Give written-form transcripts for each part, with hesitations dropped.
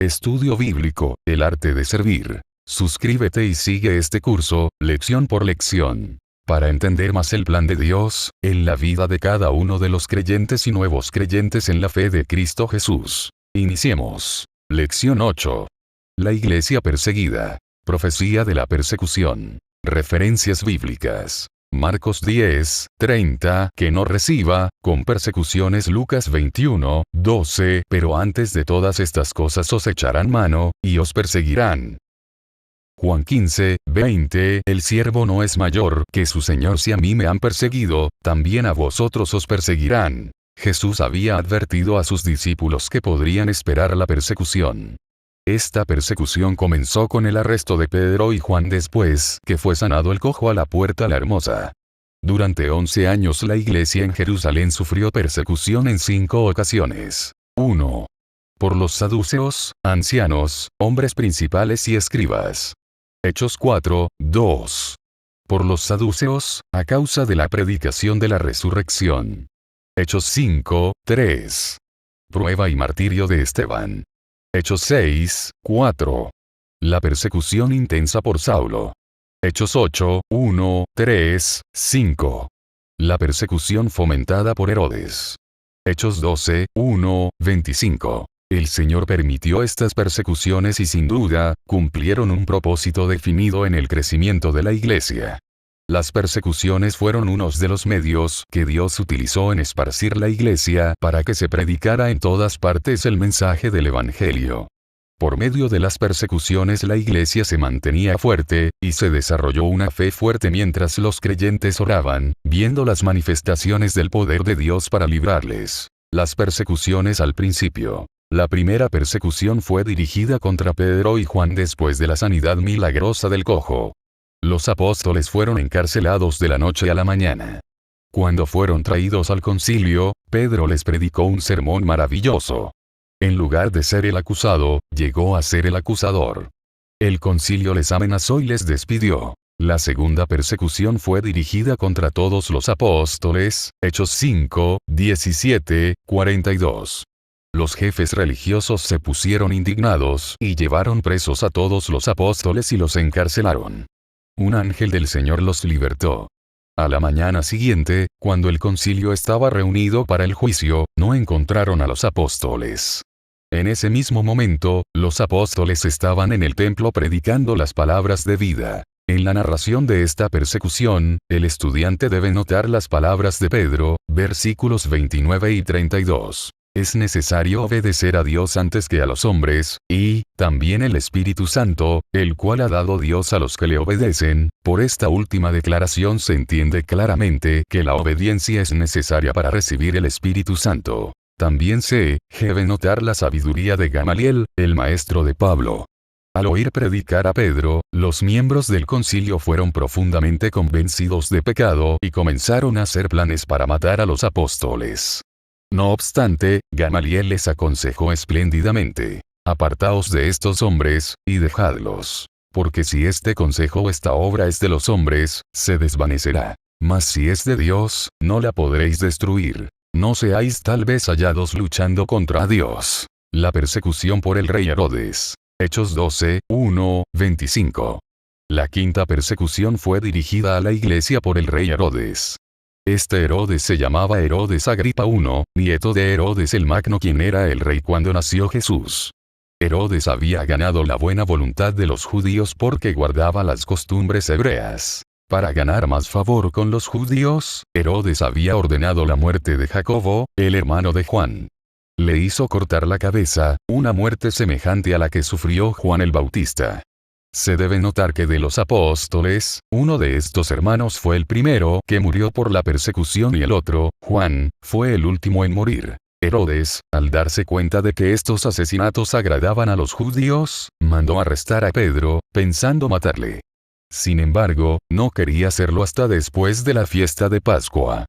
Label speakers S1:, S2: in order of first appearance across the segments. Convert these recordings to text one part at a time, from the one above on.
S1: Estudio Bíblico, el arte de servir. Suscríbete y sigue este curso, lección por lección, para entender más el plan de Dios, en la vida de cada uno de los creyentes y nuevos creyentes en la fe de Cristo Jesús. Iniciemos. Lección 8. La iglesia perseguida. Profecía de la persecución. Referencias bíblicas. Marcos 10, 30, que no reciba, con persecuciones. Lucas 21, 12, pero antes de todas estas cosas os echarán mano, y os perseguirán. Juan 15, 20, el siervo no es mayor que su señor. Si a mí me han perseguido, también a vosotros os perseguirán. Jesús había advertido a sus discípulos que podrían esperar la persecución. Esta persecución comenzó con el arresto de Pedro y Juan después que fue sanado el cojo a la puerta la hermosa. Durante 11 años la iglesia en Jerusalén sufrió persecución en 5 ocasiones. 1. Por los saduceos, ancianos, hombres principales y escribas. Hechos 4, 2. Por los saduceos, a causa de la predicación de la resurrección. Hechos 5, 3. Prueba y martirio de Esteban. Hechos 6, 4. La persecución intensa por Saulo. Hechos 8, 1, 3, 5. La persecución fomentada por Herodes. Hechos 12, 1, 25. El Señor permitió estas persecuciones y sin duda, cumplieron un propósito definido en el crecimiento de la iglesia. Las persecuciones fueron unos de los medios que Dios utilizó en esparcir la iglesia para que se predicara en todas partes el mensaje del Evangelio. Por medio de las persecuciones la iglesia se mantenía fuerte, y se desarrolló una fe fuerte mientras los creyentes oraban, viendo las manifestaciones del poder de Dios para librarles. Las persecuciones al principio. La primera persecución fue dirigida contra Pedro y Juan después de la sanidad milagrosa del cojo. Los apóstoles fueron encarcelados de la noche a la mañana. Cuando fueron traídos al concilio, Pedro les predicó un sermón maravilloso. En lugar de ser el acusado, llegó a ser el acusador. El concilio les amenazó y les despidió. La segunda persecución fue dirigida contra todos los apóstoles, Hechos 5, 17, 42. Los jefes religiosos se pusieron indignados y llevaron presos a todos los apóstoles y los encarcelaron. Un ángel del Señor los libertó. A la mañana siguiente, cuando el concilio estaba reunido para el juicio, no encontraron a los apóstoles. En ese mismo momento, los apóstoles estaban en el templo predicando las palabras de vida. En la narración de esta persecución, el estudiante debe notar las palabras de Pedro, versículos 29 y 32. Es necesario obedecer a Dios antes que a los hombres, y, también el Espíritu Santo, el cual ha dado Dios a los que le obedecen. Por esta última declaración se entiende claramente que la obediencia es necesaria para recibir el Espíritu Santo. También se debe notar la sabiduría de Gamaliel, el maestro de Pablo. Al oír predicar a Pedro, los miembros del concilio fueron profundamente convencidos de pecado y comenzaron a hacer planes para matar a los apóstoles. No obstante, Gamaliel les aconsejó espléndidamente: apartaos de estos hombres, y dejadlos. Porque si este consejo o esta obra es de los hombres, se desvanecerá. Mas si es de Dios, no la podréis destruir. No seáis tal vez hallados luchando contra Dios. La persecución por el rey Herodes. Hechos 12, 1, 25. La quinta persecución fue dirigida a la iglesia por el rey Herodes. Este Herodes se llamaba Herodes Agripa I, nieto de Herodes el Magno, quien era el rey cuando nació Jesús. Herodes había ganado la buena voluntad de los judíos porque guardaba las costumbres hebreas. Para ganar más favor con los judíos, Herodes había ordenado la muerte de Jacobo, el hermano de Juan. Le hizo cortar la cabeza, una muerte semejante a la que sufrió Juan el Bautista. Se debe notar que de los apóstoles, uno de estos hermanos fue el primero que murió por la persecución y el otro, Juan, fue el último en morir. Herodes, al darse cuenta de que estos asesinatos agradaban a los judíos, mandó arrestar a Pedro, pensando matarle. Sin embargo, no quería hacerlo hasta después de la fiesta de Pascua.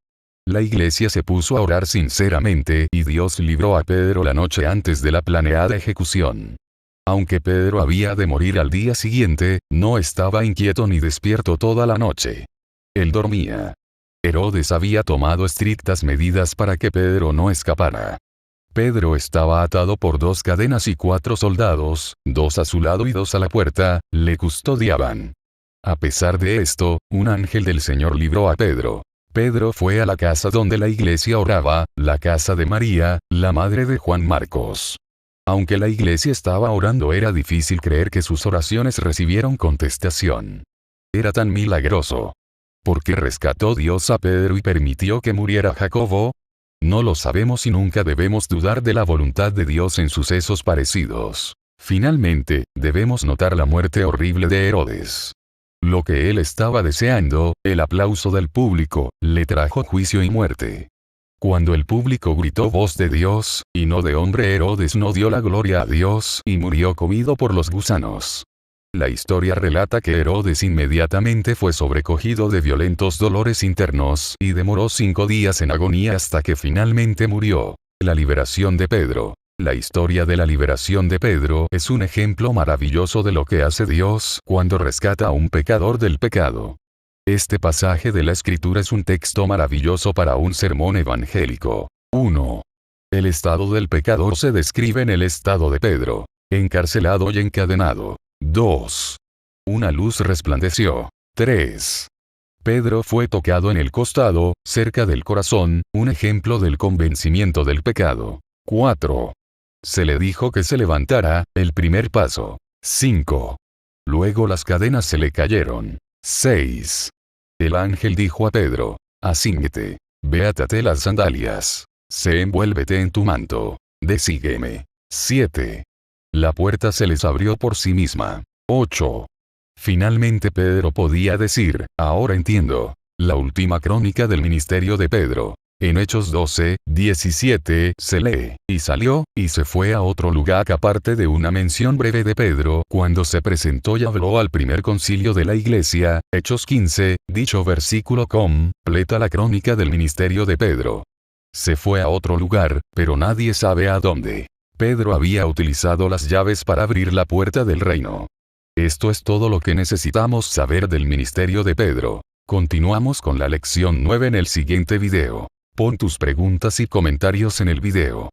S1: La iglesia se puso a orar sinceramente y Dios libró a Pedro la noche antes de la planeada ejecución. Aunque Pedro había de morir al día siguiente, no estaba inquieto ni despierto toda la noche. Él dormía. Herodes había tomado estrictas medidas para que Pedro no escapara. Pedro estaba atado por 2 cadenas y 4 soldados, 2 a su lado y 2 a la puerta, le custodiaban. A pesar de esto, un ángel del Señor libró a Pedro. Pedro fue a la casa donde la iglesia oraba, la casa de María, la madre de Juan Marcos. Aunque la iglesia estaba orando, era difícil creer que sus oraciones recibieron contestación. Era tan milagroso. ¿Por qué rescató Dios a Pedro y permitió que muriera Jacobo? No lo sabemos y nunca debemos dudar de la voluntad de Dios en sucesos parecidos. Finalmente, debemos notar la muerte horrible de Herodes. Lo que él estaba deseando, el aplauso del público, le trajo juicio y muerte. Cuando el público gritó voz de Dios, y no de hombre, Herodes no dio la gloria a Dios y murió comido por los gusanos. La historia relata que Herodes inmediatamente fue sobrecogido de violentos dolores internos y demoró 5 días en agonía hasta que finalmente murió. La liberación de Pedro. La historia de la liberación de Pedro es un ejemplo maravilloso de lo que hace Dios cuando rescata a un pecador del pecado. Este pasaje de la Escritura es un texto maravilloso para un sermón evangélico. 1. El estado del pecador se describe en el estado de Pedro, encarcelado y encadenado. 2. Una luz resplandeció. 3. Pedro fue tocado en el costado, cerca del corazón, un ejemplo del convencimiento del pecado. 4. Se le dijo que se levantara, el primer paso. 5. Luego las cadenas se le cayeron. 6. El ángel dijo a Pedro: acíñete, ve, átate las sandalias, envuélvete en tu manto, sígueme. 7. La puerta se les abrió por sí misma. 8. Finalmente Pedro podía decir: ahora entiendo. La última crónica del ministerio de Pedro. En Hechos 12, 17 se lee: y salió, y se fue a otro lugar. Aparte de una mención breve de Pedro cuando se presentó y habló al primer concilio de la iglesia, Hechos 15, dicho versículo completa la crónica del ministerio de Pedro. Se fue a otro lugar, pero nadie sabe a dónde. Pedro había utilizado las llaves para abrir la puerta del reino. Esto es todo lo que necesitamos saber del ministerio de Pedro. Continuamos con la lección 9 en el siguiente video. Pon tus preguntas y comentarios en el video.